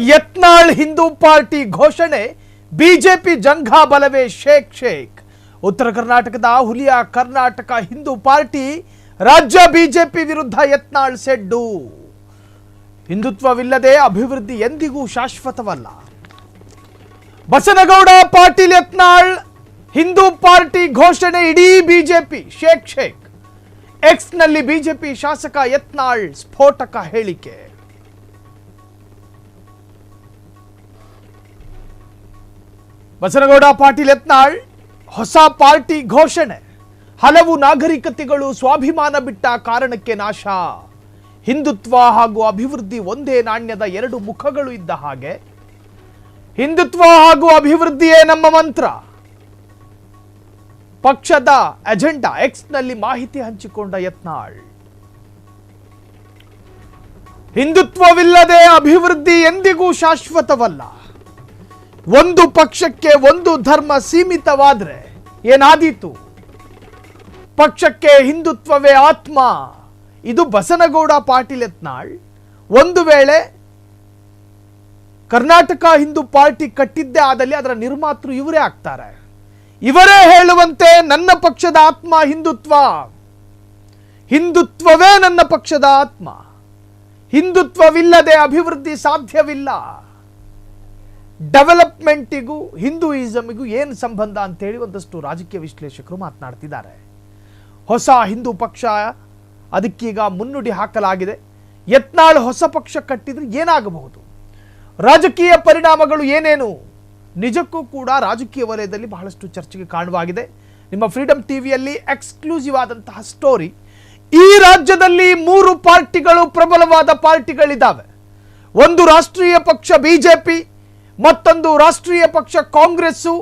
Yatnal Hindu party ಘೋಷಣೆ, BJP ಜಂಘಾ ಬಲವೇ shake. ಉತ್ತರ ಕರ್ನಾಟಕದ ಹುಲಿಯ ಕರ್ನಾಟಕ ಹಿಂದೂ ಪಾರ್ಟಿ ರಾಜ್ಯ ಬಿಜೆಪಿ ವಿರುದ್ಧ ಯತ್ನಾಳ್ ಸೆಡ್ಡು. ಹಿಂದುತ್ವವಿಲ್ಲದೆ ಅಭಿವೃದ್ಧಿ ಎಂದಿಗೂ ಶಾಶ್ವತವಲ್ಲ. ಬಸನಗೌಡ ಪಾಟೀಲ್ ಯತ್ನಾಳ್ ಹಿಂದೂ ಪಾರ್ಟಿ ಘೋಷಣೆ, ಇಡೀ ಬಿಜೆಪಿ ಶೇಕ್. ಎಕ್ಸ್ ನಲ್ಲಿ ಬಿಜೆಪಿ ಶಾಸಕ ಯತ್ನಾಳ್ ಸ್ಫೋಟಕ ಹೇಳಿಕೆ. ಬಸನಗೌಡ ಪಾಟೀಲ್ ಯತ್ನಾಳ್ ಹೊಸ ಪಾರ್ಟಿ ಘೋಷಣೆ, ಹಲವು ನಾಗರಿಕತೆಗಳು ಸ್ವಾಭಿಮಾನ ಬಿಟ್ಟ ಕಾರಣಕ್ಕೆ ನಾಶ. ಹಿಂದುತ್ವ ಹಾಗೂ ಅಭಿವೃದ್ಧಿ ಒಂದೇ ನಾಣ್ಯದ ಎರಡು ಮುಖಗಳು ಇದ್ದ ಹಾಗೆ, ಹಿಂದುತ್ವ ಹಾಗೂ ಅಭಿವೃದ್ಧಿಯೇ ನಮ್ಮ ಮಂತ್ರ. ಪಕ್ಷದ ಅಜೆಂಡಾ ಎಕ್ಸ್ ನಲ್ಲಿ ಮಾಹಿತಿ ಹಂಚಿಕೊಂಡ ಯತ್ನಾಳ್. ಹಿಂದುತ್ವವಿಲ್ಲದೆ ಅಭಿವೃದ್ಧಿ ಎಂದಿಗೂ ಶಾಶ್ವತವಲ್ಲ. ಒಂದು ಪಕ್ಷಕ್ಕೆ ಒಂದು ಧರ್ಮ ಸೀಮಿತವಾದ್ರೆ ಏನಾದೀತು? ಪಕ್ಷಕ್ಕೆ ಹಿಂದುತ್ವವೇ ಆತ್ಮ. ಇದು ಬಸನಗೌಡ ಪಾಟೀಲ್ ಯತ್ನಾಳ್. ಒಂದು ವೇಳೆ ಕರ್ನಾಟಕ ಹಿಂದೂ ಪಾರ್ಟಿ ಕಟ್ಟಿದ್ದೇ ಆದಲ್ಲಿ ಅದರ ನಿರ್ಮಾತೃ ಇವರೇ ಆಗ್ತಾರೆ. ಇವರೇ ಹೇಳುವಂತೆ ನನ್ನ ಪಕ್ಷದ ಆತ್ಮ ಹಿಂದುತ್ವ, ಹಿಂದುತ್ವವೇ ನನ್ನ ಪಕ್ಷದ ಆತ್ಮ, ಹಿಂದುತ್ವವಿಲ್ಲದೆ ಅಭಿವೃದ್ಧಿ ಸಾಧ್ಯವಿಲ್ಲ. ಡೆವಲಪ್ಮೆಂಟಿಗೂ ಹಿಂದೂಯಿಸಮಿಗೂ ಏನು ಸಂಬಂಧ ಅಂತೇಳಿ ಒಂದಷ್ಟು ರಾಜಕೀಯ ವಿಶ್ಲೇಷಕರು ಮಾತನಾಡ್ತಿದ್ದಾರೆ. ಹೊಸ ಹಿಂದೂ ಪಕ್ಷ ಅದಕ್ಕೀಗ ಮುನ್ನುಡಿ ಹಾಕಲಾಗಿದೆ. ಯತ್ನಾಳ್ ಹೊಸ ಪಕ್ಷ ಕಟ್ಟಿದ್ರೆ ಏನಾಗಬಹುದು? ರಾಜಕೀಯ ಪರಿಣಾಮಗಳು ಏನೇನು? ನಿಜಕ್ಕೂ ಕೂಡ ರಾಜಕೀಯ ವಲಯದಲ್ಲಿ ಬಹಳಷ್ಟು ಚರ್ಚೆಗೆ ಕಾರಣವಾಗಿದೆ. ನಿಮ್ಮ ಫ್ರೀಡಮ್ ಟಿವಿಯಲ್ಲಿ ಎಕ್ಸ್ಕ್ಲೂಸಿವ್ ಆದಂತಹ ಸ್ಟೋರಿ. ಈ ರಾಜ್ಯದಲ್ಲಿ 3 ಪಾರ್ಟಿಗಳು, ಪ್ರಬಲವಾದ ಪಾರ್ಟಿಗಳಿದ್ದಾವೆ. ಒಂದು ರಾಷ್ಟ್ರೀಯ ಪಕ್ಷ ಬಿಜೆಪಿ, ಮತ್ತೊಂದು ರಾಷ್ಟ್ರೀಯ ಪಕ್ಷ ಕಾಂಗ್ರೆಸ್ಸು,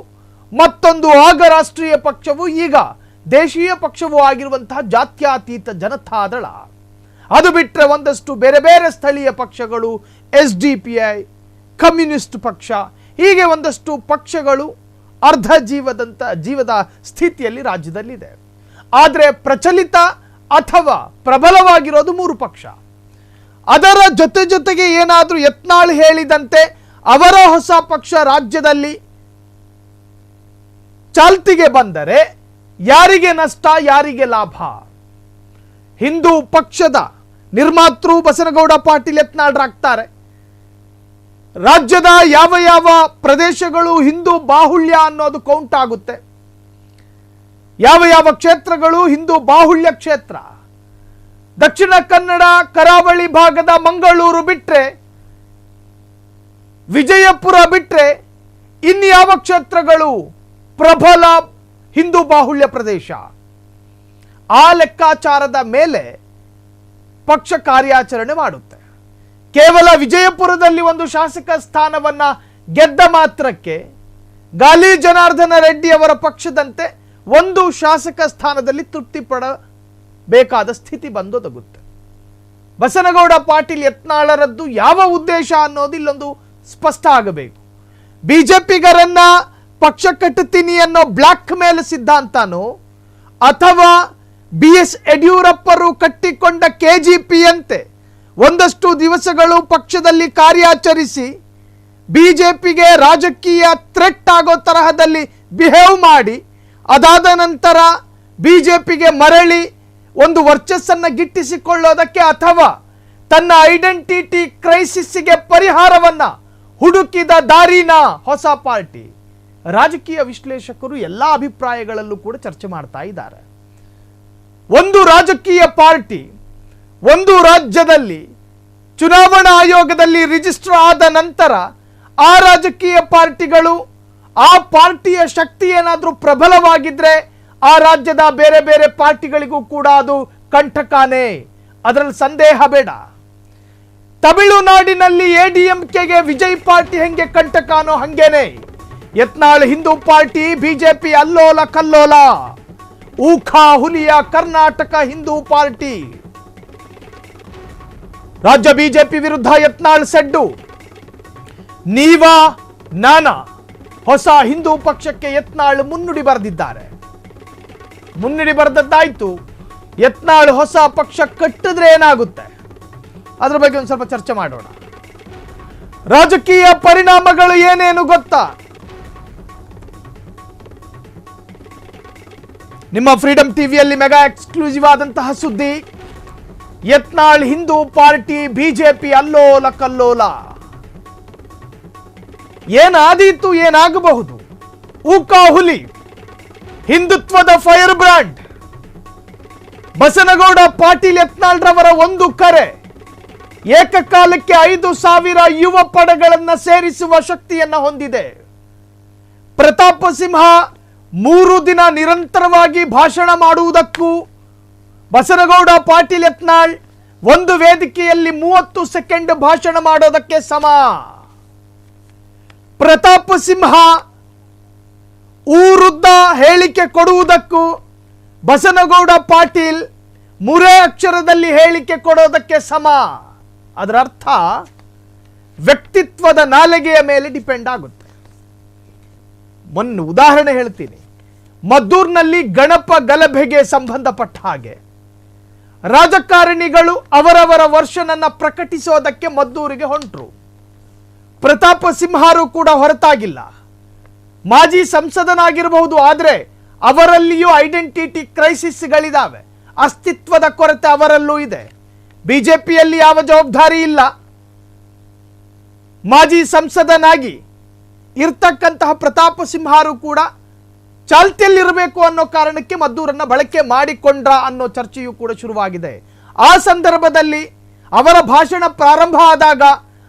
ಮತ್ತೊಂದು ಆಗ ರಾಷ್ಟ್ರೀಯ ಪಕ್ಷವು ಈಗ ದೇಶೀಯ ಪಕ್ಷವೂ ಆಗಿರುವಂತಹ ಜಾತ್ಯತೀತ ಜನತಾದಳ. ಅದು ಬಿಟ್ಟರೆ ಒಂದಷ್ಟು ಬೇರೆ ಬೇರೆ ಸ್ಥಳೀಯ ಪಕ್ಷಗಳು, SDPI, ಕಮ್ಯುನಿಸ್ಟ್ ಪಕ್ಷ, ಹೀಗೆ ಒಂದಷ್ಟು ಪಕ್ಷಗಳು ಅರ್ಧ ಜೀವದ ಸ್ಥಿತಿಯಲ್ಲಿ ರಾಜ್ಯದಲ್ಲಿದೆ. ಆದರೆ ಪ್ರಚಲಿತ ಅಥವಾ ಪ್ರಬಲವಾಗಿರೋದು 3 ಪಕ್ಷ. ಅದರ ಜೊತೆಗೆ ಏನಾದರೂ ಯತ್ನಾಳ್ ಹೇಳಿದಂತೆ ಅವರ ಹೊಸ ಪಕ್ಷ ರಾಜ್ಯದಲ್ಲಿ ಚಾಲ್ತಿಗೆ ಬಂದರೆ ಯಾರಿಗೆ ನಷ್ಟ, ಯಾರಿಗೆ ಲಾಭ? ಹಿಂದೂ ಪಕ್ಷದ ನಿರ್ಮಾತೃ ಬಸನಗೌಡ ಪಾಟೀಲ್ ಯತ್ನಾಳ್ರಾಗ್ತಾರೆ. ರಾಜ್ಯದ ಯಾವ ಪ್ರದೇಶಗಳು ಹಿಂದೂ ಬಾಹುಳ್ಯ ಅನ್ನೋದು ಕೌಂಟ್ ಆಗುತ್ತೆ. ಯಾವ ಕ್ಷೇತ್ರಗಳು ಹಿಂದೂ ಬಾಹುಳ್ಯ ಕ್ಷೇತ್ರ? ದಕ್ಷಿಣ ಕನ್ನಡ ಕರಾವಳಿ ಭಾಗದ ಮಂಗಳೂರು ಬಿಟ್ರೆ, ವಿಜಯಪುರ ಬಿಟ್ರೆ ಇನ್ಯಾವ ಕ್ಷೇತ್ರಗಳು ಪ್ರಬಲ ಹಿಂದೂ ಬಾಹುಳ್ಯ ಪ್ರದೇಶ? ಆ ಲೆಕ್ಕಾಚಾರದ ಮೇಲೆ ಪಕ್ಷ ಕಾರ್ಯಾಚರಣೆ ಮಾಡುತ್ತೆ. ಕೇವಲ ವಿಜಯಪುರದಲ್ಲಿ ಒಂದು ಶಾಸಕ ಸ್ಥಾನವನ್ನ ಗೆದ್ದ ಮಾತ್ರಕ್ಕೆ ಗಾಲಿ ಜನಾರ್ದನ ರೆಡ್ಡಿ ಅವರ ಪಕ್ಷದಂತೆ ಒಂದು ಶಾಸಕ ಸ್ಥಾನದಲ್ಲಿ ತೃಪ್ತಿ ಪಡಬೇಕಾದ ಸ್ಥಿತಿ ಬಂದೊದಗುತ್ತೆ. ಬಸನಗೌಡ ಪಾಟೀಲ್ ಯತ್ನಾಳರದ್ದು ಯಾವ ಉದ್ದೇಶ ಅನ್ನೋದು ಇಲ್ಲೊಂದು ಸ್ಪಷ್ಟ ಆಗಬೇಕು. ಬಿಜೆಪಿಗರನ್ನ ಪಕ್ಷ ಕಟ್ಟುತ್ತೀನಿ ಅನ್ನೋ ಬ್ಲಾಕ್ ಮೇಲ್ ಸಿದ್ಧಾಂತನೋ ಅಥವಾ BS ಯಡಿಯೂರಪ್ಪರು ಕಟ್ಟಿಕೊಂಡ KGP ಅಂತೆ ಒಂದಷ್ಟು ದಿವಸಗಳು ಪಕ್ಷದಲ್ಲಿ ಕಾರ್ಯಾಚರಿಸಿ ಬಿಜೆಪಿಗೆ ರಾಜಕೀಯ ಥ್ರೆಟ್ ಆಗೋ ತರಹದಲ್ಲಿ ಬಿಹೇವ್ ಮಾಡಿ ಅದಾದ ನಂತರ ಬಿಜೆಪಿಗೆ ಮರಳಿ ಒಂದು ವರ್ಚಸ್ಸನ್ನು ಗಿಟ್ಟಿಸಿಕೊಳ್ಳೋದಕ್ಕೆ ಅಥವಾ ತನ್ನ ಐಡೆಂಟಿಟಿ ಕ್ರೈಸಿಸ್ಗೆ ಪರಿಹಾರವನ್ನ ಹುಡುಕಿದ ದಾರಿನ ಹೊಸ ಪಾರ್ಟಿ? ರಾಜಕೀಯ ವಿಶ್ಲೇಷಕರು ಎಲ್ಲ ಅಭಿಪ್ರಾಯಗಳಲ್ಲೂ ಕೂಡ ಚರ್ಚೆ ಮಾಡ್ತಾ ಇದ್ದಾರೆ. ಒಂದು ರಾಜಕೀಯ ಪಾರ್ಟಿ ಒಂದು ರಾಜ್ಯದಲ್ಲಿ ಚುನಾವಣಾ ಆಯೋಗದಲ್ಲಿ ರಿಜಿಸ್ಟರ್ ಆದ ನಂತರ ಆ ರಾಜಕೀಯ ಪಾರ್ಟಿಗಳು, ಆ ಪಾರ್ಟಿಯ ಶಕ್ತಿ ಏನಾದರೂ ಪ್ರಬಲವಾಗಿದ್ರೆ ಆ ರಾಜ್ಯದ ಬೇರೆ ಬೇರೆ ಪಾರ್ಟಿಗಳಿಗೂ ಕೂಡ ಅದು ಕಂಟಕಾನೇ, ಅದರಲ್ಲಿ ಸಂದೇಹ ಬೇಡ. ತಮಿಳುನಾಡಿನಲ್ಲಿ ADMKಗೆ ವಿಜಯ್ ಪಾರ್ಟಿ ಹೆಂಗೆ ಕಂಟಕಾನೋ ಹಂಗೇನೆ ಯತ್ನಾಳ್ ಹಿಂದೂ ಪಾರ್ಟಿ ಬಿಜೆಪಿ ಅಲ್ಲೋಲ ಕಲ್ಲೋಲ. ಊಖಾ ಹುಲಿಯ ಕರ್ನಾಟಕ ಹಿಂದೂ ಪಾರ್ಟಿ. ರಾಜ್ಯ ಬಿಜೆಪಿ ವಿರುದ್ಧ ಯತ್ನಾಳ್ ಸೆಡ್ಡು. ನೀವಾ ನಾನಾ ಹೊಸ ಹಿಂದೂ ಪಕ್ಷಕ್ಕೆ ಯತ್ನಾಳ್ ಮುನ್ನುಡಿ ಬರೆದಿದ್ದಾರೆ. ಮುನ್ನುಡಿ ಬರೆದದ್ದಾಯ್ತು. ಯತ್ನಾಳ್ ಹೊಸ ಪಕ್ಷ ಕಟ್ಟಿದ್ರೆ ಏನಾಗುತ್ತೆ? ಅದ್ರ ಬಗ್ಗೆ ಒಂದು ಸ್ವಲ್ಪ ಚರ್ಚೆ ಮಾಡೋಣ. ರಾಜಕೀಯ ಪರಿಣಾಮಗಳು ಏನೇನು ಗೊತ್ತಾ? ನಿಮ್ಮ ಫ್ರೀಡಂ ಟಿವಿಯಲ್ಲಿ ಮೆಗಾ ಎಕ್ಸ್ಕ್ಲೂಸಿವ್ ಆದಂತಹ ಸುದ್ದಿ. ಯತ್ನಾಳ್ ಹಿಂದೂ ಪಾರ್ಟಿ ಬಿಜೆಪಿ ಅಲ್ಲೋಲ ಕಲ್ಲೋಲ. ಏನಾದೀತು, ಏನಾಗಬಹುದು? ಊಕಾ ಹುಲಿ, ಹಿಂದುತ್ವದ ಫೈರ್ ಬ್ರ್ಯಾಂಡ್ ಬಸನಗೌಡ ಪಾಟೀಲ್ ಯತ್ನಾಳ್ ರವರ ಒಂದು ಕರೆ ಏಕಕಾಲಕ್ಕೆ 5,000 ಯುವ ಪಡೆಗಳನ್ನು ಸೇರಿಸುವ ಶಕ್ತಿಯನ್ನ ಹೊಂದಿದೆ. ಪ್ರತಾಪ ಸಿಂಹ 3 ದಿನ ನಿರಂತರವಾಗಿ ಭಾಷಣ ಮಾಡುವುದಕ್ಕೂ ಬಸನಗೌಡ ಪಾಟೀಲ್ ಯತ್ನಾಳ್ ಒಂದು ವೇದಿಕೆಯಲ್ಲಿ 30 ಸೆಕೆಂಡ್ ಭಾಷಣ ಮಾಡೋದಕ್ಕೆ ಸಮ. ಪ್ರತಾಪ ಸಿಂಹ ಊರುದ್ದ ಹೇಳಿಕೆ ಕೊಡುವುದಕ್ಕೂ ಬಸನಗೌಡ ಪಾಟೀಲ್ ಮುರೆ ಅಕ್ಷರದಲ್ಲಿ ಹೇಳಿಕೆ ಕೊಡೋದಕ್ಕೆ ಸಮ. ಅದರ ಅರ್ಥ ವ್ಯಕ್ತಿತ್ವದ ನಾಲಿಗೆಯ ಮೇಲೆ ಡಿಪೆಂಡ್ ಆಗುತ್ತೆ. ಒಂದು ಉದಾಹರಣೆ ಹೇಳ್ತೀನಿ. ಮದ್ದೂರಿನಲ್ಲಿ ಗಣಪ ಗಲಭೆಗೆ ಸಂಬಂಧಪಟ್ಟ ಹಾಗೆ ರಾಜಕಾರಣಿಗಳು ಅವರವರ ವರ್ಷನನ್ನ ಪ್ರಕಟಿಸೋದಕ್ಕೆ ಮದ್ದೂರಿಗೆ ಹೊಂಟರು. ಪ್ರತಾಪ ಸಿಂಹರು ಕೂಡ ಹೊರತಾಗಿಲ್ಲ. ಮಾಜಿ ಸಂಸದನಾಗಿರಬಹುದು, ಆದರೆ ಅವರಲ್ಲಿಯೂ ಐಡೆಂಟಿಟಿ ಕ್ರೈಸಿಸ್ಗಳಿದಾವೆ. ಅಸ್ತಿತ್ವದ ಕೊರತೆ ಅವರಲ್ಲೂ ಇದೆ. ಬಿಜೆಪಿಯಲ್ಲಿ ಯಾವ ಜವಾಬ್ದಾರಿ ಇಲ್ಲ. ಮಾಜಿ ಸಂಸದನಾಗಿ ಇರ್ತಕ್ಕಂತಹ ಪ್ರತಾಪ ಸಿಂಹರು ಕೂಡ ಚಾಲ್ತಿಯಲ್ಲಿರಬೇಕು ಅನ್ನೋ ಕಾರಣಕ್ಕೆ ಮದ್ದೂರನ್ನ ಬಳಕೆ ಮಾಡಿಕೊಂಡ್ರ ಅನ್ನೋ ಚರ್ಚೆಯೂ ಕೂಡ ಶುರುವಾಗಿದೆ. ಆ ಸಂದರ್ಭದಲ್ಲಿ ಅವರ ಭಾಷಣ ಪ್ರಾರಂಭ ಆದಾಗ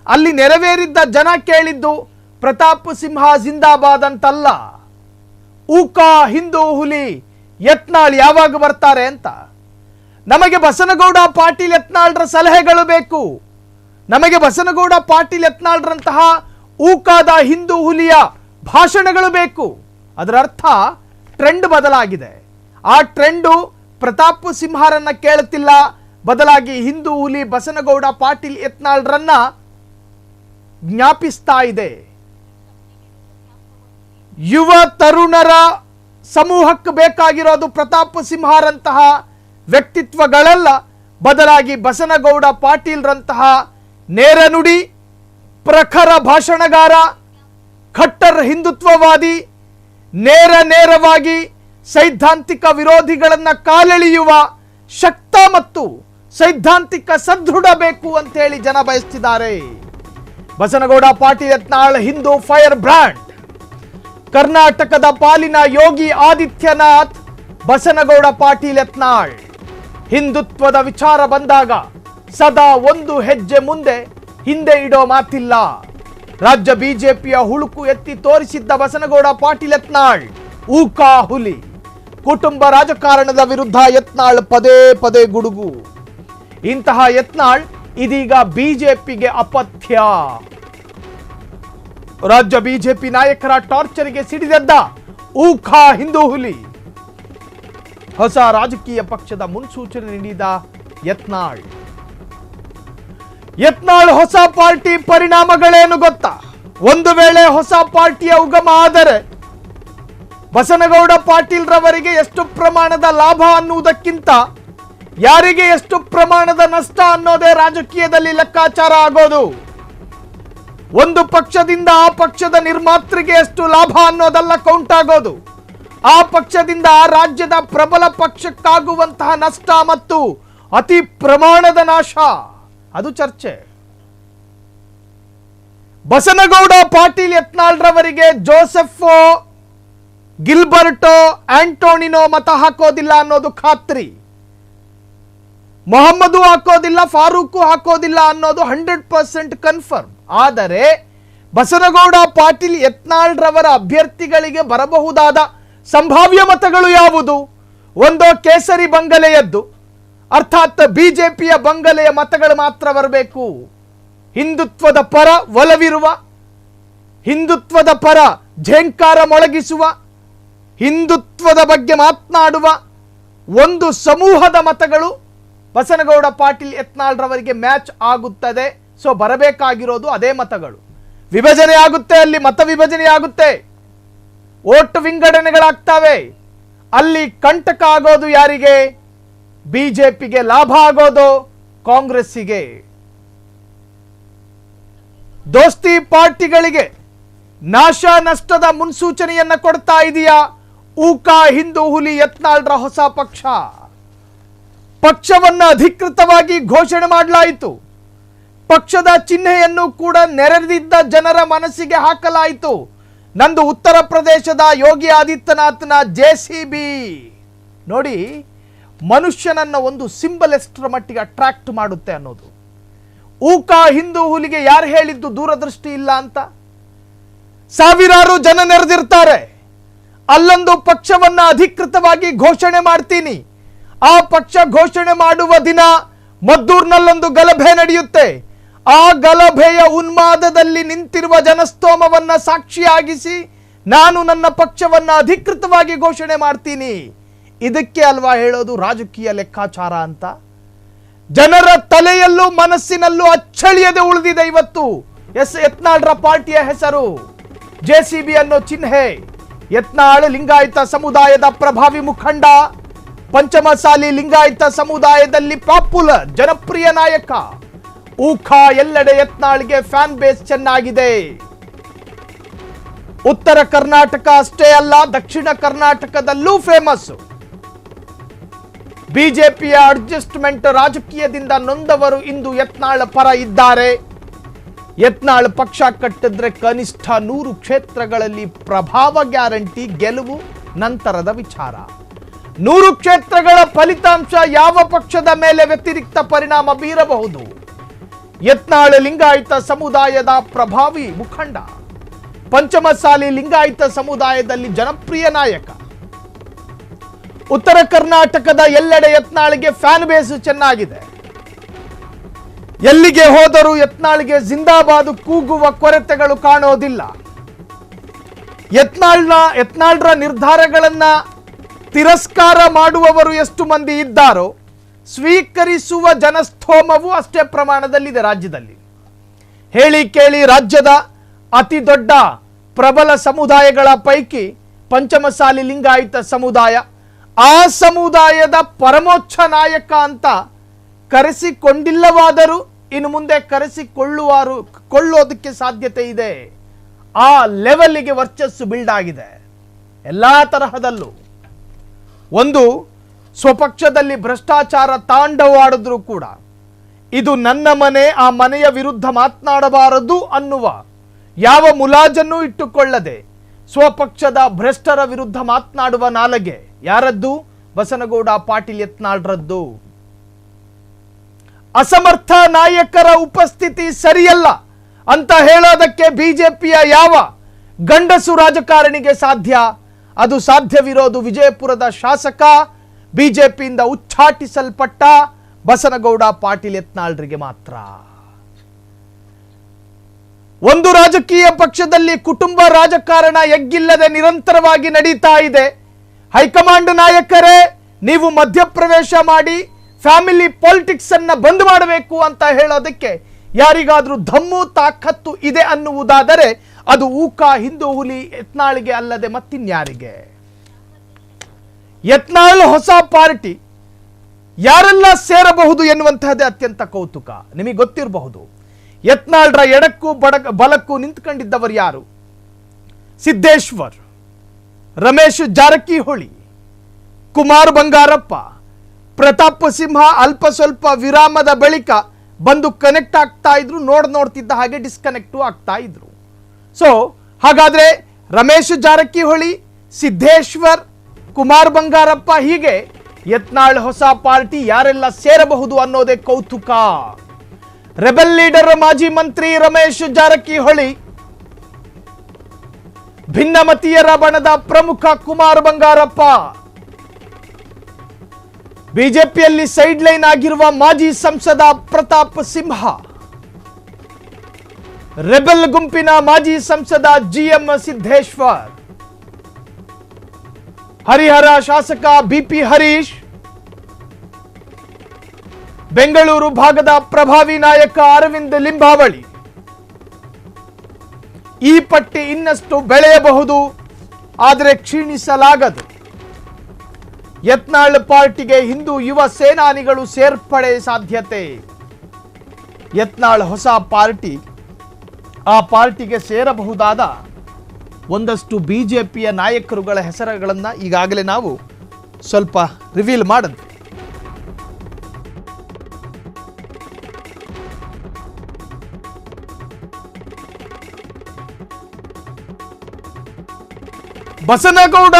ಅಲ್ಲಿ ನೆರವೇರಿದ್ದ ಜನ ಕೇಳಿದ್ದು ಪ್ರತಾಪ ಸಿಂಹ ಜಿಂದಾಬಾದ್ ಅಂತಲ್ಲ, ಊಕಾ ಹಿಂದೂ ಹುಲಿ ಯತ್ನಾಳ್ ಯಾವಾಗ ಬರ್ತಾರೆ ಅಂತ. ನಮಗೆ ಬಸನಗೌಡ ಪಾಟೀಲ್ ಯತ್ನಾಳ್ರ ಸಲಹೆಗಳು ಬೇಕು. ನಮಗೆ ಬಸನಗೌಡ ಪಾಟೀಲ್ ಯತ್ನಾಳ್ರಂತಹ ಊಕಾದ ಹಿಂದೂ ಹುಲಿಯ ಭಾಷಣಗಳು ಬೇಕು. ಅದರ ಅರ್ಥ ಟ್ರೆಂಡ್ ಬದಲಾಗಿದೆ. ಆ ಟ್ರೆಂಡು ಪ್ರತಾಪ ಸಿಂಹರನ್ನ ಕೇಳುತ್ತಿಲ್ಲ, ಬದಲಾಗಿ ಹಿಂದೂ ಹುಲಿ ಬಸನಗೌಡ ಪಾಟೀಲ್ ಯತ್ನಾಳ್ರನ್ನ ಜ್ಞಾಪಿಸ್ತಾ ಇದೆ. ಯುವ ತರುಣರ ಸಮೂಹಕ್ಕೆ ಬೇಕಾಗಿರೋದು ಪ್ರತಾಪ ಸಿಂಹರಂತಹ ವ್ಯಕ್ತಿತ್ವಗಳಲ್ಲ, ಬದಲಾಗಿ ಬಸನಗೌಡ ಪಾಟೀಲ್ರಂತಹ ನೇರ ನುಡಿ, ಪ್ರಖರ ಭಾಷಣಗಾರ, ಖಟ್ಟರ್ ಹಿಂದುತ್ವವಾದಿ, ನೇರವಾಗಿ ಸೈದ್ಧಾಂತಿಕ ವಿರೋಧಿಗಳನ್ನ ಕಾಲೆಳೆಯುವ ಶಕ್ತ ಮತ್ತು ಸೈದ್ಧಾಂತಿಕ ಸದೃಢ ಬೇಕು ಅಂತ ಹೇಳಿ ಜನ ಬಯಸ್ತಿದ್ದಾರೆ. Basanagouda Patil Yatnal Hindu fire brand. ಕರ್ನಾಟಕದ ಪಾಲಿನ ಯೋಗಿ ಆದಿತ್ಯನಾಥ್, ಬಸನಗೌಡ ಪಾಟೀಲ್ ಯತ್ನಾಳ್ ಹಿಂದುತ್ವದ ವಿಚಾರ ಬಂದಾಗ ಸದಾ ಒಂದು ಹೆಜ್ಜೆ ಮುಂದೆ, ಹಿಂದೆ ಇಡೋ ಮಾತಿಲ್ಲ. ರಾಜ್ಯ ಬಿಜೆಪಿಯ ಹುಳುಕು ಎತ್ತಿ ತೋರಿಸಿದ್ದ ಬಸನಗೌಡ ಪಾಟೀಲ್ ಯತ್ನಾಳ್ ಊಕಾ ಹುಲಿ. ಕುಟುಂಬ ರಾಜಕಾರಣದ ವಿರುದ್ಧ ಯತ್ನಾಳ್ ಪದೇ ಪದೇ ಗುಡುಗು. ಇಂತಹ ಯತ್ನಾಳ್ ಇದೀಗ ಬಿಜೆಪಿಗೆ ಅಪಥ್ಯ. ರಾಜ್ಯ ಬಿಜೆಪಿ ನಾಯಕರ ಟಾರ್ಚರ್ಗೆ ಸಿಡಿದೆದ್ದ ಊಖಾ ಹಿಂದೂ ಹುಲಿ. ಹೊಸ ರಾಜಕೀಯ ಪಕ್ಷದ ಮುನ್ಸೂಚನೆ ನೀಡಿದ ಯತ್ನಾಳ್. ಹೊಸ ಪಾರ್ಟಿ ಪರಿಣಾಮಗಳೇನು ಗೊತ್ತಾ? ಒಂದು ವೇಳೆ ಹೊಸ ಪಾರ್ಟಿಯ ಉಗಮ ಆದರೆ ಬಸನಗೌಡ ಪಾಟೀಲ್ ರವರಿಗೆ ಎಷ್ಟು ಪ್ರಮಾಣದ ಲಾಭ ಅನ್ನುವುದಕ್ಕಿಂತ ಯಾರಿಗೆ ಎಷ್ಟು ಪ್ರಮಾಣದ ನಷ್ಟ ಅನ್ನೋದೇ ರಾಜಕೀಯದಲ್ಲಿ ಲೆಕ್ಕಾಚಾರ ಆಗೋದು. ಒಂದು ಪಕ್ಷದಿಂದ ಆ ಪಕ್ಷದ ನಿರ್ಮಾತೃಗೆ ಎಷ್ಟು ಲಾಭ ಅನ್ನೋದಲ್ಲ ಕೌಂಟ್ ಆಗೋದು. ಆ ಪಕ್ಷದಿಂದ ಆ ರಾಜ್ಯದ ಪ್ರಬಲ ಪಕ್ಷಕ್ಕಾಗುವಂತಹ ನಷ್ಟ ಮತ್ತು ಅತಿ ಪ್ರಮಾಣದ ನಾಶ, ಅದು ಚರ್ಚೆ. ಬಸನಗೌಡ ಪಾಟೀಲ್ ಯತ್ನಾಳ್ ರವರಿಗೆ ಜೋಸೆಫೋ, ಗಿಲ್ಬರ್ಟೋ, ಆಂಟೋನಿನೋ ಮತ ಹಾಕೋದಿಲ್ಲ ಅನ್ನೋದು ಖಾತ್ರಿ. ಮೊಹಮ್ಮದು ಹಾಕೋದಿಲ್ಲ, ಫಾರೂಕು ಹಾಕೋದಿಲ್ಲ ಅನ್ನೋದು 100% ಕನ್ಫರ್ಮ್. ಆದರೆ ಬಸನಗೌಡ ಪಾಟೀಲ್ ಯತ್ನಾಳ್ ರವರ ಅಭ್ಯರ್ಥಿಗಳಿಗೆ ಬರಬಹುದಾದ ಸಂಭಾವ್ಯ ಮತಗಳು ಯಾವುದು? ಒಂದೋ ಕೇಸರಿ ಬಂಗಲೆಯದ್ದು, ಅರ್ಥಾತ್ ಬಿಜೆಪಿಯ ಬಂಗಲೆಯ ಮತಗಳು ಮಾತ್ರ ಬರಬೇಕು. ಹಿಂದುತ್ವದ ಪರ ಒಲವಿರುವ, ಹಿಂದುತ್ವದ ಪರ ಝೇಂಕಾರ ಮೊಳಗಿಸುವ, ಹಿಂದುತ್ವದ ಬಗ್ಗೆ ಮಾತನಾಡುವ ಒಂದು ಸಮೂಹದ ಮತಗಳು ಬಸನಗೌಡ ಪಾಟೀಲ್ ಯತ್ನಾಳ್ ರವರಿಗೆ ಮ್ಯಾಚ್ ಆಗುತ್ತದೆ. ಸೊ ಬರಬೇಕಾಗಿರೋದು ಅದೇ ಮತಗಳು. ವಿಭಜನೆ ಆಗುತ್ತೆ, ಅಲ್ಲಿ ಮತ ವಿಭಜನೆ ಆಗುತ್ತೆ, ಓಟ್ ವಿಂಗಡಣೆಗಳಾಗ್ತವೆ. ಅಲ್ಲಿ ಕಂಟಕ ಆಗೋದು ಯಾರಿಗೆ? ಬಿಜೆಪಿಗೆ. ಲಾಭ ಆಗೋದು ಕಾಂಗ್ರೆಸ್ಸಿಗೆ. ದೋಸ್ತಿ ಪಾರ್ಟಿಗಳಿಗೆ ನಾಶ ನಷ್ಟದ ಮುನ್ಸೂಚನೆಯನ್ನ ಕೊಡ್ತಾ ಇದೆಯಾ ಊಕ ಹಿಂದೂ ಹುಲಿ ಯತ್ನಾಳ್ರ ಹೊಸ ಪಕ್ಷ? ಪಕ್ಷವನ್ನ ಅಧಿಕೃತವಾಗಿ ಘೋಷಣೆ ಮಾಡಲಾಯಿತು. ಪಕ್ಷದ ಚಿಹ್ನೆಯನ್ನು ಕೂಡ ನೆರೆದಿದ್ದ ಜನರ ಮನಸ್ಸಿಗೆ ಹಾಕಲಾಯಿತು. ನಂದು ಉತ್ತರ ಪ್ರದೇಶದ ಯೋಗಿ ಆದಿತ್ಯನಾಥ್ನ JCB. ನೋಡಿ, ಮನುಷ್ಯನನ್ನ ಒಂದು ಸಿಂಬಲ್ ಎಷ್ಟರ ಮಟ್ಟಿಗೆ ಅಟ್ರಾಕ್ಟ್ ಮಾಡುತ್ತೆ ಅನ್ನೋದು. ಊಕ ಹಿಂದೂ ಹುಲಿಗೆ ಯಾರು ಹೇಳಿದ್ದು ದೂರದೃಷ್ಟಿ ಇಲ್ಲ ಅಂತ? ಸಾವಿರಾರು ಜನ ನೆರೆದಿರ್ತಾರೆ. ಅಲ್ಲೊಂದು ಪಕ್ಷವನ್ನ ಅಧಿಕೃತವಾಗಿ ಘೋಷಣೆ ಮಾಡ್ತೀನಿ. ಆ ಪಕ್ಷ ಘೋಷಣೆ ಮಾಡುವ ದಿನ ಮದ್ದೂರ್ನಲ್ಲೊಂದು ಗಲಭೆ ನಡೆಯುತ್ತೆ. ಆ ಗಲಭೆಯ ಉನ್ಮಾದದಲ್ಲಿ ನಿಂತಿರುವ ಜನಸ್ತೋಮವನ್ನ ಸಾಕ್ಷಿಯಾಗಿಸಿ ನಾನು ನನ್ನ ಪಕ್ಷವನ್ನ ಅಧಿಕೃತವಾಗಿ ಘೋಷಣೆ ಮಾಡ್ತೀನಿ. ಇದಕ್ಕೆ ಅಲ್ವಾ ಹೇಳೋದು ರಾಜಕೀಯ ಲೆಕ್ಕಾಚಾರ ಅಂತ? ಜನರ ತಲೆಯಲ್ಲೂ ಮನಸ್ಸಿನಲ್ಲೂ ಅಚ್ಚಳಿಯದೆ ಉಳಿದಿದೆ ಇವತ್ತು ಯತ್ನಾಳ್ರ ಪಾರ್ಟಿಯ ಹೆಸರು. JCB ಅನ್ನೋ ಚಿಹ್ನೆ. ಯತ್ನಾಳ್ ಲಿಂಗಾಯತ ಸಮುದಾಯದ ಪ್ರಭಾವಿ ಮುಖಂಡ, ಪಂಚಮಸಾಲಿ ಲಿಂಗಾಯತ ಸಮುದಾಯದಲ್ಲಿ ಪಾಪ್ಯುಲರ್ ಜನಪ್ರಿಯ ನಾಯಕ. ಊಖ ಎಲ್ಲೆಡೆ ಯತ್ನಾಳ್ಗೆ ಫ್ಯಾನ್ ಬೇಸ್ ಚೆನ್ನಾಗಿದೆ. ಉತ್ತರ ಕರ್ನಾಟಕ ಅಷ್ಟೇ ಅಲ್ಲ, ದಕ್ಷಿಣ ಕರ್ನಾಟಕದಲ್ಲೂ ಫೇಮಸ್. ಬಿಜೆಪಿಯ ಅಡ್ಜಸ್ಟ್ಮೆಂಟ್ ರಾಜಕೀಯದಿಂದ ನೊಂದವರು ಇಂದು ಯತ್ನಾಳ್ ಪರ ಇದ್ದಾರೆ. ಯತ್ನಾಳ್ ಪಕ್ಷ ಕಟ್ಟಿದ್ರೆ ಕನಿಷ್ಠ 100 ಕ್ಷೇತ್ರಗಳಲ್ಲಿ ಪ್ರಭಾವ ಗ್ಯಾರಂಟಿ, ಗೆಲುವು ನಂತರದ ವಿಚಾರ. 100 ಕ್ಷೇತ್ರಗಳ ಫಲಿತಾಂಶ ಯಾವ ಪಕ್ಷದ ಮೇಲೆ ವ್ಯತಿರಿಕ್ತ ಪರಿಣಾಮ ಬೀರಬಹುದು? ಯತ್ನಾಳ್ ಲಿಂಗಾಯತ ಸಮುದಾಯದ ಪ್ರಭಾವಿ ಮುಖಂಡ, ಪಂಚಮಸಾಲಿ ಲಿಂಗಾಯತ ಸಮುದಾಯದಲ್ಲಿ ಜನಪ್ರಿಯ ನಾಯಕ. ಉತ್ತರ ಕರ್ನಾಟಕದ ಎಲ್ಲೆಡೆ ಯತ್ನಾಳ್ಗೆ ಫ್ಯಾನ್ ಬೇಸ್ ಚೆನ್ನಾಗಿದೆ. ಎಲ್ಲಿಗೆ ಹೋದರೂ ಯತ್ನಾಳ್ಗೆ ಜಿಂದಾಬಾದ್ ಕೂಗುವ ಕೊರತೆಗಳು ಕಾಣೋದಿಲ್ಲ. ಯತ್ನಾಳ್ರ ನಿರ್ಧಾರಗಳನ್ನ ತಿರಸ್ಕಾರ ಮಾಡುವವರು ಎಷ್ಟು ಮಂದಿ ಇದ್ದಾರೋ, ಸ್ವೀಕರಿಸುವ ಜನಸ್ತೋಮವು ಅಷ್ಟೇ ಪ್ರಮಾಣದಲ್ಲಿದೆ ರಾಜ್ಯದಲ್ಲಿ. ಹೇಳಿ ಕೇಳಿ ರಾಜ್ಯದ ಅತಿ ದೊಡ್ಡ ಪ್ರಬಲ ಸಮುದಾಯಗಳ ಪೈಕಿ ಪಂಚಮಸಾಲಿ ಲಿಂಗಾಯತ ಸಮುದಾಯ, ಆ ಸಮುದಾಯದ ಪರಮೋಚ್ಚ ನಾಯಕ ಅಂತ ಕರೆಸಿಕೊಂಡಿಲ್ಲವಾದರೂ ಇನ್ನು ಮುಂದೆ ಕೊಳ್ಳೋದಕ್ಕೆ ಸಾಧ್ಯತೆ ಇದೆ. ಆ ಲೆವೆಲ್ಗೆ ವರ್ಚಸ್ಸು ಬಿಲ್ಡ್ ಆಗಿದೆ ಎಲ್ಲಾ ತರಹದಲ್ಲೂ. ಒಂದು, ಸ್ವಪಕ್ಷದಲ್ಲಿ ಭ್ರಷ್ಟಾಚಾರ ತಾಂಡವಾಡಿದ್ರೂ ಕೂಡ ಇದು ನನ್ನ ಮನೆ, ಆ ಮನೆಯ ವಿರುದ್ಧ ಮಾತನಾಡಬಾರದು ಅನ್ನುವ ಯಾವ ಮುಲಾಜನ್ನು ಇಟ್ಟುಕೊಳ್ಳದೆ ಸ್ವಪಕ್ಷದ ಭ್ರಷ್ಟರ ವಿರುದ್ಧ ಮಾತನಾಡುವ ನಾಲಗೆ ಯಾರದ್ದು? ಬಸನಗೌಡ ಪಾಟೀಲ್ ಯತ್ನಾಳ್ರದ್ದು. ಅಸಮರ್ಥ ನಾಯಕರ ಉಪಸ್ಥಿತಿ ಸರಿಯಲ್ಲ ಅಂತ ಹೇಳೋದಕ್ಕೆ ಬಿಜೆಪಿಯ ಯಾವ ಗಂಡಸು ರಾಜಕಾರಣಿಗೆ ಸಾಧ್ಯ? ಅದು ಸಾಧ್ಯವಿರೋದು ವಿಜಯಪುರದ ಶಾಸಕ, ಬಿಜೆಪಿಯಿಂದ ಉಚ್ಚಾಟಿಸಲ್ಪಟ್ಟ ಬಸನಗೌಡ ಪಾಟೀಲ್ ಯತ್ನಾಳ್ರಿಗೆ ಮಾತ್ರ. ಒಂದು ರಾಜಕೀಯ ಪಕ್ಷದಲ್ಲಿ ಕುಟುಂಬ ರಾಜಕಾರಣ ಎಗ್ಗಿಲ್ಲದೆ ನಿರಂತರವಾಗಿ ನಡೀತಾ ಇದೆ. ಹೈಕಮಾಂಡ್ ನಾಯಕರೇ, ನೀವು ಮಧ್ಯಪ್ರವೇಶ ಮಾಡಿ ಫ್ಯಾಮಿಲಿ ಪಾಲಿಟಿಕ್ಸ್ ಅನ್ನ ಬಂದ್ ಮಾಡಬೇಕು ಅಂತ ಹೇಳೋದಕ್ಕೆ ಯಾರಿಗಾದ್ರೂ ಧಮ್ಮು ತಾಕತ್ತು ಇದೆ ಅನ್ನುವುದಾದರೆ ಅದು ಊಕ ಹಿಂದೂ ಹುಲಿ ಯತ್ನಾಳ್ಗೆ ಅಲ್ಲದೆ ಮತ್ತಿನ್ಯಾರಿಗೆ? ಯತ್ನಾಳ್ ಹೊಸ ಪಾರ್ಟಿ ಯಾರೆಲ್ಲ ಸೇರಬಹುದು ಎನ್ನುವಂತಹದ್ದೇ ಅತ್ಯಂತ ಕೌತುಕ. ನಿಮಗೆ ಗೊತ್ತಿರಬಹುದು, ಯತ್ನಾಳ್ರ ಎಡಕ್ಕೂ ಬಲಕ್ಕೂ ನಿಂತ್ಕೊಂಡಿದ್ದವರು ಯಾರು? ಸಿದ್ದೇಶ್ವರ್, ರಮೇಶ್ ಜಾರಕಿಹೊಳಿ, ಕುಮಾರ್ ಬಂಗಾರಪ್ಪ, ಪ್ರತಾಪ್ ಸಿಂಹ ಅಲ್ಪ ಸ್ವಲ್ಪ ವಿರಾಮದ ಬಳಿಕ ಬಂದು ಕನೆಕ್ಟ್ ಆಗ್ತಾ ಇದ್ರು, ನೋಡ್ತಿದ್ದ ಹಾಗೆ ಡಿಸ್ಕನೆಕ್ಟು ಆಗ್ತಾ ಇದ್ರು. ಸೊ ಹಾಗಾದ್ರೆ ರಮೇಶ್ ಜಾರಕಿಹೊಳಿ, ಸಿದ್ದೇಶ್ವರ್, ಕುಮಾರ್ ಬಂಗಾರಪ್ಪ, ಹೀಗೆ ಯತ್ನಾಳ್ ಹೊಸ ಪಾರ್ಟಿ ಯಾರೆಲ್ಲ ಸೇರಬಹುದು ಅನ್ನೋದೇ ಕೌತುಕ. ರೆಬೆಲ್ ಲೀಡರ್ ಮಾಜಿ ಮಂತ್ರಿ ರಮೇಶ್ ಜಾರಕಿಹೊಳಿ, ಭಿನ್ನಮತೀಯರ ಬಣದ ಪ್ರಮುಖ ಕುಮಾರ್ ಬಂಗಾರಪ್ಪ, ಬಿಜೆಪಿಯಲ್ಲಿ ಸೈಡ್ ಲೈನ್ ಆಗಿರುವ ಮಾಜಿ ಸಂಸದ ಪ್ರತಾಪ್ ಸಿಂಹ, ರೆಬೆಲ್ ಗುಂಪಿನ ಮಾಜಿ ಸಂಸದ GM ಸಿದ್ದೇಶ್ವರ್, ಹರಿಹರ ಶಾಸಕ BP ಹರೀಶ್, ಬೆಂಗಳೂರು ಭಾಗದ ಪ್ರಭಾವಿ ನಾಯಕ ಅರವಿಂದ್ ಲಿಂಬಾವಳಿ. ಈ ಪಟ್ಟಿ ಇನ್ನಷ್ಟು ಬೆಳೆಯಬಹುದು, ಆದರೆ ಕ್ಷೀಣಿಸಲಾಗದು. ಯತ್ನಾಳ್ ಪಾರ್ಟಿಗೆ ಹಿಂದೂ ಯುವ ಸೇನಾನಿಗಳು ಸೇರ್ಪಡೆ ಸಾಧ್ಯತೆ. ಯತ್ನಾಳ್ ಹೊಸ ಪಾರ್ಟಿ ಆ ಪಾರ್ಟಿಗೆ ಸೇರಬಹುದಾದ ಒಂದಷ್ಟು ಬಿಜೆಪಿಯ ನಾಯಕರುಗಳ ಹೆಸರುಗಳನ್ನು ಈಗಾಗಲೇ ನಾವು ಸ್ವಲ್ಪ ರಿವೀಲ್ ಮಾಡಿದ್ವಿ. ಬಸನಗೌಡ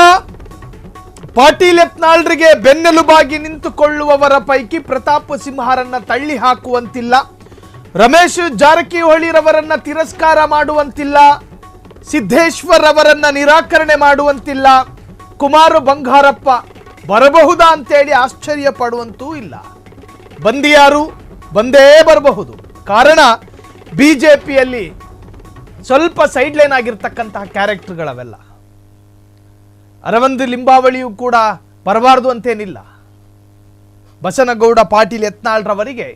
ಪಾಟೀಲ್ ಯತ್ನಾಳ್ರಿಗೆ ಬೆನ್ನೆಲುಬಾಗಿ ನಿಂತುಕೊಳ್ಳುವವರ ಪೈಕಿ ಪ್ರತಾಪ್ ಸಿಂಹರನ್ನ ತಳ್ಳಿ ಹಾಕುವಂತಿಲ್ಲ, ರಮೇಶ್ ಜಾರಕಿಹೊಳಿರವರನ್ನ ತಿರಸ್ಕಾರ ಮಾಡುವಂತಿಲ್ಲ, ಸಿದ್ದೇಶ್ವರ್ ಅವರನ್ನ ನಿರಾಕರಣೆ ಮಾಡುವಂತಿಲ್ಲ, ಕುಮಾರ ಬಂಗಾರಪ್ಪ ಬರಬಹುದಾ ಅಂತೇಳಿ ಆಶ್ಚರ್ಯ ಪಡುವಂತೂ ಇಲ್ಲ. ಬಂದಿಯಾರು ಬಂದೇ ಬರಬಹುದು. ಕಾರಣ ಬಿಜೆಪಿಯಲ್ಲಿ ಸ್ವಲ್ಪ ಸೈಡ್ ಲೈನ್ ಆಗಿರ್ತಕ್ಕಂತಹ ಕ್ಯಾರೆಕ್ಟರ್ಗಳವೆಲ್ಲ. ಅರವಿಂದ್ ಲಿಂಬಾವಳಿಯೂ ಕೂಡ ಬರಬಾರದು ಅಂತೇನಿಲ್ಲ. ಬಸನಗೌಡ ಪಾಟೀಲ್ ಯತ್ನಾಳ್ರವರಿಗೆ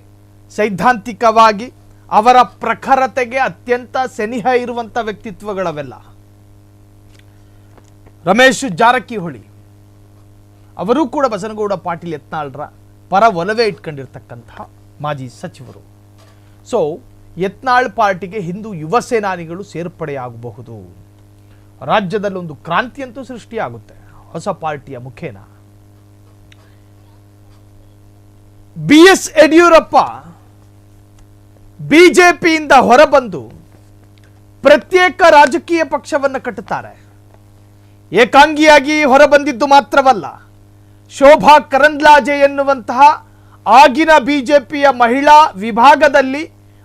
ಸೈದ್ಧಾಂತಿಕವಾಗಿ ಅವರ ಪ್ರಖರತೆಗೆ ಅತ್ಯಂತ ಸನಿಹ ಇರುವಂಥ ವ್ಯಕ್ತಿತ್ವಗಳವೆಲ್ಲ. ರಮೇಶ್ ಜಾರಕಿಹೊಳಿ ಅವರೂ ಕೂಡ ಬಸನಗೌಡ ಪಾಟೀಲ್ ಯತ್ನಾಳ್ರ ಪರ ಒಲವೇ ಇಟ್ಕೊಂಡಿರ್ತಕ್ಕಂತಹ ಮಾಜಿ ಸಚಿವರು. ಸೊ ಯತ್ನಾಳ್ ಪಾರ್ಟಿಗೆ ಹಿಂದೂ ಯುವ ಸೇನಾನಿಗಳು ಸೇರ್ಪಡೆಯಾಗಬಹುದು. ರಾಜ್ಯದಲ್ಲಿ ಒಂದು ಕ್ರಾಂತಿಯಂತೂ ಸೃಷ್ಟಿಯಾಗುತ್ತೆ ಹೊಸ ಪಾರ್ಟಿಯ ಮುಖೇನ. BS ಯಡಿಯೂರಪ್ಪ ಬಿಜೆಪಿಯಿಂದ ಹೊರಬಂದು ಪ್ರತ್ಯೇಕ ರಾಜಕೀಯ ಪಕ್ಷವನ್ನು ಕಟ್ಟುತ್ತಾರೆ. ಏಕಾಂಗಿಯಾಗಿ ಹೊರಬಂದಿದ್ದು ಮಾತ್ರವಲ್ಲ, ಶೋಭಾ ಕರಂದ್ಲಾಜೆ ಎನ್ನುವಂತಹ ಆಗಿನ ಬಿಜೆಪಿಯ ಮಹಿಳಾ ವಿಭಾಗದಲ್ಲಿ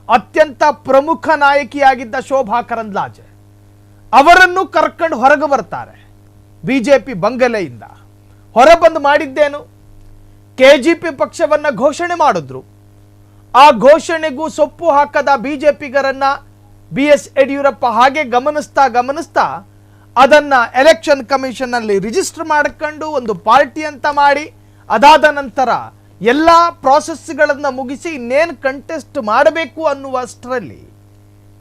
ಅತ್ಯಂತ ಪ್ರಮುಖ ನಾಯಕಿಯಾಗಿದ್ದ ಶೋಭಾ ಕರಂದ್ಲಾಜೆ ಅವರನ್ನು ಕರ್ಕೊಂಡು ಹೊರಗೆ ಬರ್ತಾರೆ. ಬಿಜೆಪಿ ಬಂಗಲೆಯಿಂದ ಹೊರಬಂದು ಮಾಡಿದ್ದೇನು, KGP ಪಕ್ಷವನ್ನ ಘೋಷಣೆ ಮಾಡಿದ್ರು. ಆ ಘೋಷಣೆಗೂ ಸೊಪ್ಪು ಹಾಕದ ಬಿಜೆಪಿಗರನ್ನ BS ಯಡಿಯೂರಪ್ಪ ಹಾಗೆ ಗಮನಿಸ್ತಾ ಅದನ್ನ ಎಲೆಕ್ಷನ್ ಕಮಿಷನ್ ಅಲ್ಲಿ ರಿಜಿಸ್ಟರ್ ಮಾಡಿಕೊಂಡು ಒಂದು ಪಾರ್ಟಿ ಅಂತ ಮಾಡಿ, ಅದಾದ ನಂತರ ಎಲ್ಲ ಪ್ರಾಸೆಸ್ಗಳನ್ನು ಮುಗಿಸಿ ಇನ್ನೇನು ಕಂಟೆಸ್ಟ್ ಮಾಡಬೇಕು ಅನ್ನುವಷ್ಟರಲ್ಲಿ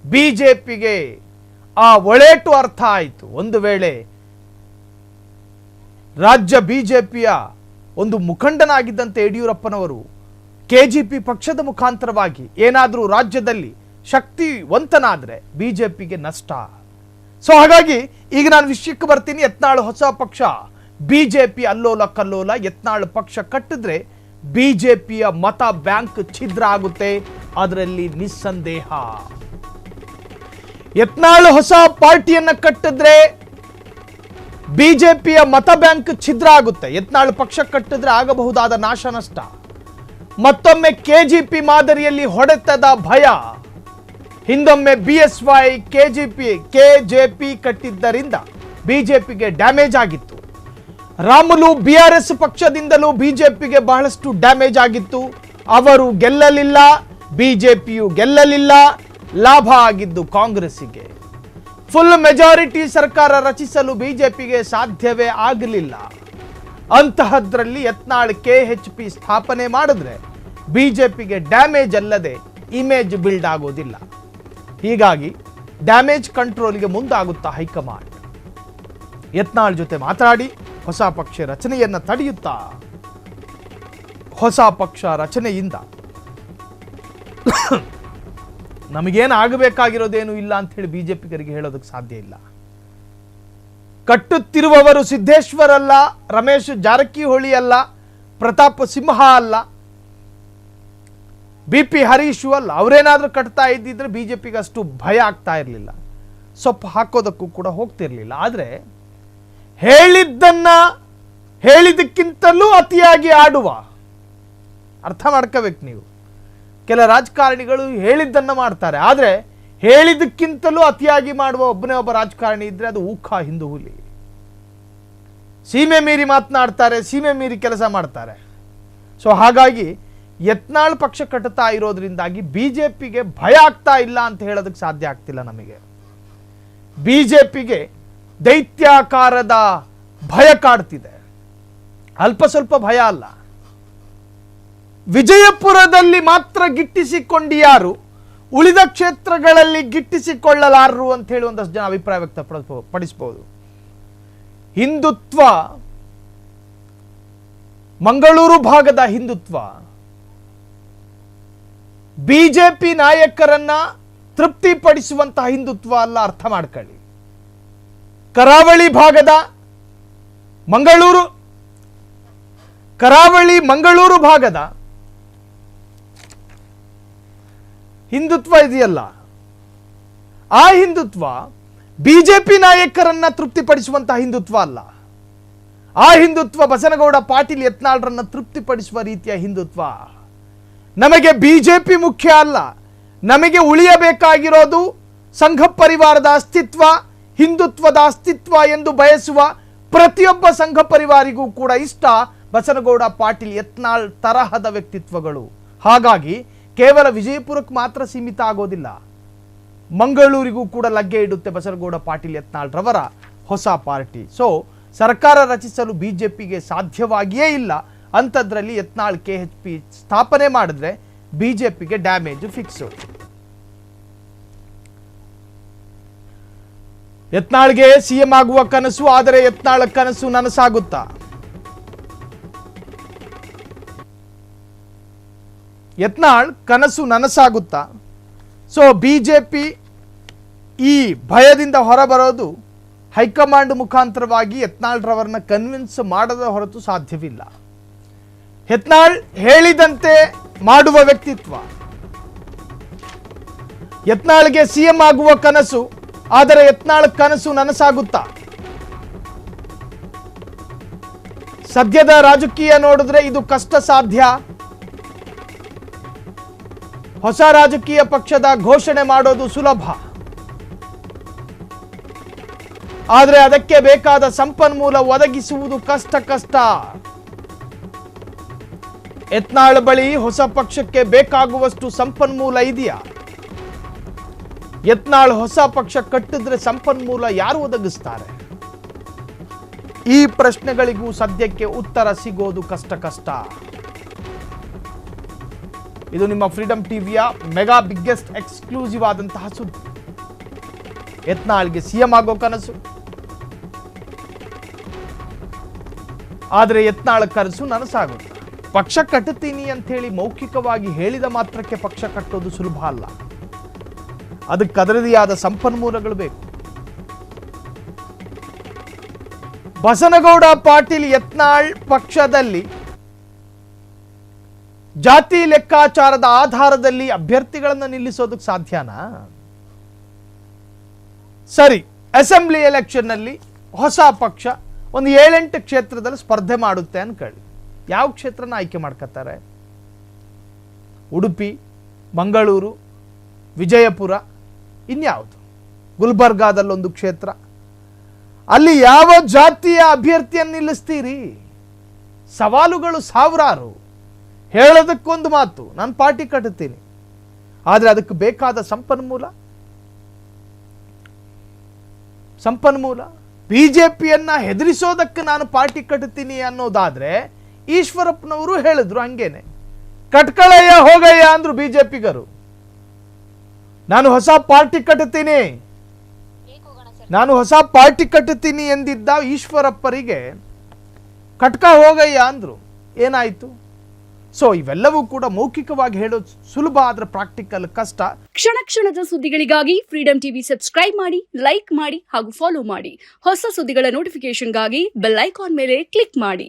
ಬಿಜೆಪಿಗೆ ಆ ಒಳೇಟು ಅರ್ಥ ಆಯಿತು. ಒಂದು ವೇಳೆ ರಾಜ್ಯ ಬಿಜೆಪಿಯ ಒಂದು ಮುಖಂಡನಾಗಿದ್ದಂತೆ ಯಡಿಯೂರಪ್ಪನವರು KGP ಪಕ್ಷದ ಮುಖಾಂತರವಾಗಿ ಏನಾದರೂ ರಾಜ್ಯದಲ್ಲಿ ಶಕ್ತಿವಂತನಾದರೆ ಬಿಜೆಪಿಗೆ ನಷ್ಟ. ಸೊ ಹಾಗಾಗಿ ಈಗ ನಾನು ವಿಷಯಕ್ಕೆ ಬರ್ತೀನಿ. ಯತ್ನಾಳ್ ಹೊಸ ಪಕ್ಷ, ಬಿಜೆಪಿ ಅಲ್ಲೋಲ ಕಲ್ಲೋಲ. ಯತ್ನಾಳ್ ಪಕ್ಷ ಕಟ್ಟಿದ್ರೆ ಬಿಜೆಪಿಯ ಮತ ಬ್ಯಾಂಕ್ ಛಿದ್ರ ಆಗುತ್ತೆ, ಅದರಲ್ಲಿ ನಿಸ್ಸಂದೇಹ. ಯತ್ನಾಳ್ ಹೊಸ ಪಾರ್ಟಿಯನ್ನ ಕಟ್ಟಿದ್ರೆ ಬಿಜೆಪಿಯ ಮತ ಬ್ಯಾಂಕ್ ಛಿದ್ರ ಆಗುತ್ತೆ. ಯತ್ನಾಳ್ ಪಕ್ಷ ಕಟ್ಟಿದ್ರೆ ಆಗಬಹುದಾದ ನಾಶ ನಷ್ಟ. ಮತ್ತೊಮ್ಮೆ KGP ಮಾದರಿಯಲ್ಲಿ ಹೊಡೆತದ ಭಯ. ಹಿಂದೊಮ್ಮೆ BSY KJP ಕಟ್ಟಿದ್ದರಿಂದ ಬಿಜೆಪಿಗೆ ಡ್ಯಾಮೇಜ್ ಆಗಿತ್ತು. ರಾಮುಲು BRS ಪಕ್ಷದಿಂದಲೂ ಬಿಜೆಪಿಗೆ ಬಹಳಷ್ಟು ಡ್ಯಾಮೇಜ್ ಆಗಿತ್ತು. ಅವರು ಗೆಲ್ಲಲಿಲ್ಲ, ಬಿಜೆಪಿಯು ಗೆಲ್ಲಲಿಲ್ಲ. ಲಾಭ ಆಗಿದ್ದು ಕಾಂಗ್ರೆಸ್ಸಿಗೆ. ಫುಲ್ ಮೆಜಾರಿಟಿ ಸರ್ಕಾರ ರಚಿಸಲು ಬಿಜೆಪಿಗೆ ಸಾಧ್ಯವೇ ಆಗಲಿಲ್ಲ. ಅಂತಹದ್ರಲ್ಲಿ ಯತ್ನಾಳ್ KHP ಸ್ಥಾಪನೆ ಮಾಡಿದ್ರೆ ಬಿಜೆಪಿಗೆ ಡ್ಯಾಮೇಜ್ ಅಲ್ಲದೆ ಇಮೇಜ್ ಬಿಲ್ಡ್ ಆಗೋದಿಲ್ಲ. ಹೀಗಾಗಿ ಡ್ಯಾಮೇಜ್ ಕಂಟ್ರೋಲ್ಗೆ ಮುಂದಾಗುತ್ತಾ ಹೈಕಮಾಂಡ್. ಯತ್ನಾಳ್ ಜೊತೆ ಮಾತಾಡಿ ಹೊಸ ಪಕ್ಷ ರಚನೆಯನ್ನ ತಡೆಯುತ್ತಾ ಹೊಸ ಪಕ್ಷ ರಚನೆಯಿಂದ ನಮಗೇನು ಆಗಬೇಕಾಗಿರೋದೇನು ಇಲ್ಲ ಅಂತ ಹೇಳಿ ಬಿಜೆಪಿಗರಿಗೆ ಹೇಳೋದಕ್ಕೆ ಸಾಧ್ಯ ಇಲ್ಲ. ಕಟ್ಟುತ್ತಿರುವವರು ಸಿದ್ದೇಶ್ವರ್ ಅಲ್ಲ, ರಮೇಶ್ ಜಾರಕಿಹೊಳಿ ಅಲ್ಲ, ಪ್ರತಾಪ್ ಸಿಂಹ ಅಲ್ಲ, BP ಹರೀಶು ಅಲ್ಲ. ಅವರೇನಾದ್ರೂ ಕಟ್ತಾ ಇದ್ದಿದ್ರೆ ಬಿಜೆಪಿಗೆ ಅಷ್ಟು ಭಯ ಆಗ್ತಾ ಇರಲಿಲ್ಲ, ಸೊಪ್ಪು ಹಾಕೋದಕ್ಕೂ ಕೂಡ ಹೋಗ್ತಿರ್ಲಿಲ್ಲ. ಆದರೆ ಹೇಳಿದ್ದಕ್ಕಿಂತಲೂ ಅತಿಯಾಗಿ ಆಡುವ, ಅರ್ಥ ಮಾಡ್ಕೋಬೇಕು ನೀವು. ಕೆಲ ರಾಜಕಾರಣಿಗಳು ಹೇಳಿದ್ದನ್ನ ಮಾಡ್ತಾರೆ, ಆದರೆ ಹೇಳಿದ್ದಕ್ಕಿಂತಲೂ ಅತಿಯಾಗಿ ಮಾಡುವ ಒಬ್ಬನೇ ಒಬ್ಬ ರಾಜಕಾರಣಿ ಇದ್ರೆ ಅದು ಊಖ ಹಿಂದೂ ಹುಲಿ. ಸೀಮೆ ಮೀರಿ ಮಾತನಾಡ್ತಾರೆ, ಸೀಮೆ ಮೀರಿ ಕೆಲಸ ಮಾಡ್ತಾರೆ. ಸೊ ಹಾಗಾಗಿ ಯತ್ನಾಳ್ ಪಕ್ಷ ಕಟ್ಟುತ್ತಾ ಇರೋದ್ರಿಂದಾಗಿ ಬಿಜೆಪಿಗೆ ಭಯ ಆಗ್ತಾ ಇಲ್ಲ ಅಂತ ಹೇಳೋದಕ್ಕೆ ಸಾಧ್ಯ ಆಗ್ತಿಲ್ಲ ನಮಗೆ. ಬಿಜೆಪಿಗೆ ದೈತ್ಯಾಕಾರದ ಭಯ ಕಾಡ್ತಿದೆ, ಅಲ್ಪ ಸ್ವಲ್ಪ ಭಯ ಅಲ್ಲ. ವಿಜಯಪುರದಲ್ಲಿ ಮಾತ್ರ ಗಿಟ್ಟಿಸಿಕೊಂಡಿಯಾರು, ಉಳಿದ ಕ್ಷೇತ್ರಗಳಲ್ಲಿ ಗಿಟ್ಟಿಸಿಕೊಳ್ಳಲಾರರು ಅಂತ ಹೇಳಿ ಒಂದಷ್ಟು ಜನ ಅಭಿಪ್ರಾಯ ವ್ಯಕ್ತಪಡಿಸಬಹುದು. ಹಿಂದುತ್ವ, ಮಂಗಳೂರು ಭಾಗದ ಹಿಂದುತ್ವ ಬಿಜೆಪಿ ನಾಯಕರನ್ನ ತೃಪ್ತಿಪಡಿಸುವಂತಹ ಹಿಂದುತ್ವ ಅಲ್ಲ, ಅರ್ಥ ಮಾಡ್ಕೊಳ್ಳಿ. ಕರಾವಳಿ ಭಾಗದ ಮಂಗಳೂರು ಭಾಗದ ಹಿಂದುತ್ವ ಇದೆಯಲ್ಲ, ಆ ಹಿಂದುತ್ವ ಬಿಜೆಪಿ ನಾಯಕರನ್ನ ತೃಪ್ತಿಪಡಿಸುವಂತಹ ಹಿಂದುತ್ವ ಅಲ್ಲ. ಆ ಹಿಂದುತ್ವ ಬಸನಗೌಡ ಪಾಟೀಲ್ ಯತ್ನಾಳ್ರನ್ನ ತೃಪ್ತಿಪಡಿಸುವ ರೀತಿಯ ಹಿಂದುತ್ವ. ನಮಗೆ ಬಿಜೆಪಿ ಮುಖ್ಯ ಅಲ್ಲ, ನಮಗೆ ಉಳಿಯಬೇಕಾಗಿರೋದು ಸಂಘ ಪರಿವಾರದ ಅಸ್ತಿತ್ವ, ಹಿಂದುತ್ವದ ಅಸ್ತಿತ್ವ ಎಂದು ಬಯಸುವ ಪ್ರತಿಯೊಬ್ಬ ಸಂಘ ಪರಿವಾರಿಗೂ ಕೂಡ ಇಷ್ಟ ಬಸನಗೌಡ ಪಾಟೀಲ್ ಯತ್ನಾಳ್ ತರಹದ ವ್ಯಕ್ತಿತ್ವಗಳು. ಹಾಗಾಗಿ ಕೇವಲ ವಿಜಯಪುರಕ್ಕೆ ಮಾತ್ರ ಸೀಮಿತ ಆಗೋದಿಲ್ಲ, ಮಂಗಳೂರಿಗೂ ಕೂಡ ಲಗ್ಗೆ ಇಡುತ್ತೆ ಬಸನಗೌಡ ಪಾಟೀಲ್ ಯತ್ನಾಳ್ ರವರ ಹೊಸ ಪಾರ್ಟಿ. ಸೊ ಸರ್ಕಾರ ರಚಿಸಲು ಬಿಜೆಪಿಗೆ ಸಾಧ್ಯವಾಗಿಯೇ ಇಲ್ಲ. ಅಂಥದ್ರಲ್ಲಿ ಯತ್ನಾಳ್ KHP ಸ್ಥಾಪನೆ ಮಾಡಿದ್ರೆ ಬಿಜೆಪಿಗೆ ಡ್ಯಾಮೇಜ್ ಫಿಕ್ಸ್. ಯತ್ನಾಳ್ಗೆ ಸಿಎಂ ಆಗುವ ಕನಸು, ಆದರೆ ಯತ್ನಾಳ್ ಕನಸು ನನಸಾಗುತ್ತಾ? ಯತ್ನಾಳ್ ಕನಸು ನನಸಾಗುತ್ತಾ? ಸೊ ಬಿಜೆಪಿ ಈ ಭಯದಿಂದ ಹೊರಬರೋದು ಹೈಕಮಾಂಡ್ ಮುಖಾಂತರವಾಗಿ ಯತ್ನಾಳ್ ರವರನ್ನ ಕನ್ವಿನ್ಸ್ ಮಾಡದ ಹೊರತು ಸಾಧ್ಯವಿಲ್ಲ. ಯತ್ನಾಳ್ ಹೇಳಿದಂತೆ ಮಾಡುವ ವ್ಯಕ್ತಿತ್ವ. ಯತ್ನಾಳ್ಗೆ ಸಿಎಂ ಆಗುವ ಕನಸು, ಆದರೆ ಯತ್ನಾಳ್ ಕನಸು ನನಸಾಗುತ್ತಾ? ಸದ್ಯದ ರಾಜಕೀಯ ನೋಡಿದ್ರೆ ಇದು ಕಷ್ಟ ಸಾಧ್ಯ. ಹೊಸ ರಾಜಕೀಯ ಪಕ್ಷದ ಘೋಷಣೆ ಮಾಡೋದು ಸುಲಭ, ಆದರೆ ಅದಕ್ಕೆ ಬೇಕಾದ ಸಂಪನ್ಮೂಲ ಒದಗಿಸುವುದು ಕಷ್ಟ. ಯತ್ನಾಳ್ ಬಳಿ ಹೊಸ ಪಕ್ಷಕ್ಕೆ ಬೇಕಾಗುವಷ್ಟು ಸಂಪನ್ಮೂಲ ಇದೆಯಾ? ಯತ್ನಾಳ್ ಹೊಸ ಪಕ್ಷ ಕಟ್ಟಿದ್ರೆ ಸಂಪನ್ಮೂಲ ಯಾರು ಒದಗಿಸ್ತಾರೆ? ಈ ಪ್ರಶ್ನೆಗಳಿಗೂ ಸದ್ಯಕ್ಕೆ ಉತ್ತರ ಸಿಗೋದು ಕಷ್ಟ. ಇದು ನಿಮ್ಮ ಫ್ರೀಡಂ ಟಿವಿಯ ಮೆಗಾ ಬಿಗ್ಗೆಸ್ಟ್ ಎಕ್ಸ್ಕ್ಲೂಸಿವ್ ಆದಂತಹ ಸುದ್ದಿ. ಯತ್ನಾಳ್ಗೆ ಸಿಎಂ ಆಗೋ ಕನಸು, ಆದರೆ ಯತ್ನಾಳ್ ಕನಸು ನನಸಾಗುತ್ತೆ. ಪಕ್ಷ ಕಟ್ಟುತ್ತೀನಿ ಅಂತ ಹೇಳಿ ಮೌಖಿಕವಾಗಿ ಹೇಳಿದ ಮಾತ್ರಕ್ಕೆ ಪಕ್ಷ ಕಟ್ಟೋದು ಸುಲಭ ಅಲ್ಲ, ಅದಕ್ಕೆ ಅದರದೇ ಆದ ಸಂಪನ್ಮೂಲಗಳು ಬೇಕು. ಬಸನಗೌಡ ಪಾಟೀಲ್ ಯತ್ನಾಳ್ ಪಕ್ಷದಲ್ಲಿ ಜಾತಿ ಲೆಕ್ಕಾಚಾರದ ಆಧಾರದಲ್ಲಿ ಅಭ್ಯರ್ಥಿಗಳನ್ನು ನಿಲ್ಲಿಸೋದಕ್ಕೆ ಸಾಧ್ಯನಾ? ಸರಿ, ಅಸೆಂಬ್ಲಿ ಎಲೆಕ್ಷನ್ ನಲ್ಲಿ ಹೊಸ ಪಕ್ಷ ಒಂದು 7-8 ಕ್ಷೇತ್ರದಲ್ಲಿ ಸ್ಪರ್ಧೆ ಮಾಡುತ್ತೆ ಅನ್ಕೊಳ್ಳಿ. ಯಾವ ಕ್ಷೇತ್ರನ ಆಯ್ಕೆ ಮಾಡ್ಕೊತಾರೆ? ಉಡುಪಿ, ಮಂಗಳೂರು, ವಿಜಯಪುರ, ಇನ್ಯಾವುದು? ಗುಲ್ಬರ್ಗಾದಲ್ಲೊಂದು ಕ್ಷೇತ್ರ. ಅಲ್ಲಿ ಯಾವ ಜಾತಿಯ ಅಭ್ಯರ್ಥಿಯನ್ನು ನಿಲ್ಲಿಸ್ತೀರಿ? ಸವಾಲುಗಳು ಸಾವಿರಾರು. ಹೇಳೋದಕ್ಕೊಂದು ಮಾತು, ನಾನು ಪಾರ್ಟಿ ಕಟ್ಟುತ್ತೀನಿ, ಆದರೆ ಅದಕ್ಕೆ ಬೇಕಾದ ಸಂಪನ್ಮೂಲ ಬಿಜೆಪಿಯನ್ನ ಹೆದರಿಸೋದಕ್ಕೆ ನಾನು ಪಾರ್ಟಿ ಕಟ್ಟುತ್ತೀನಿ ಅನ್ನೋದಾದ್ರೆ ಈಶ್ವರಪ್ಪನವರು ಹೇಳಿದ್ರು ಹಂಗೇನೆ, ಕಟ್ಕಳಯ್ಯ ಹೋಗಯ್ಯ ಅಂದ್ರು ಬಿಜೆಪಿಗರು. ನಾನು ಹೊಸ ಪಾರ್ಟಿ ಕಟ್ಟುತ್ತೀನಿ ಎಂದಿದ್ದ ಈಶ್ವರಪ್ಪರಿಗೆ ಕಟ್ಕ ಹೋಗಯ್ಯ ಅಂದ್ರು. ಏನಾಯ್ತು? ಸೊ ಇವೆಲ್ಲವೂ ಕೂಡ ಮೌಖಿಕವಾಗಿ ಹೇಳೋದು ಸುಲಭ, ಆದ್ರೆ ಪ್ರಾಕ್ಟಿಕಲ್ ಕಷ್ಟ. ಕ್ಷಣದ ಸುದ್ದಿಗಳಿಗಾಗಿ ಫ್ರೀಡಂ ಟಿವಿ ಸಬ್ಸ್ಕ್ರೈಬ್ ಮಾಡಿ, ಲೈಕ್ ಮಾಡಿ ಹಾಗೂ ಫಾಲೋ ಮಾಡಿ. ಹೊಸ ಸುದ್ದಿಗಳ ನೋಟಿಫಿಕೇಶನ್ಗಾಗಿ ಬೆಲ್ ಐಕಾನ್ ಮೇಲೆ ಕ್ಲಿಕ್ ಮಾಡಿ.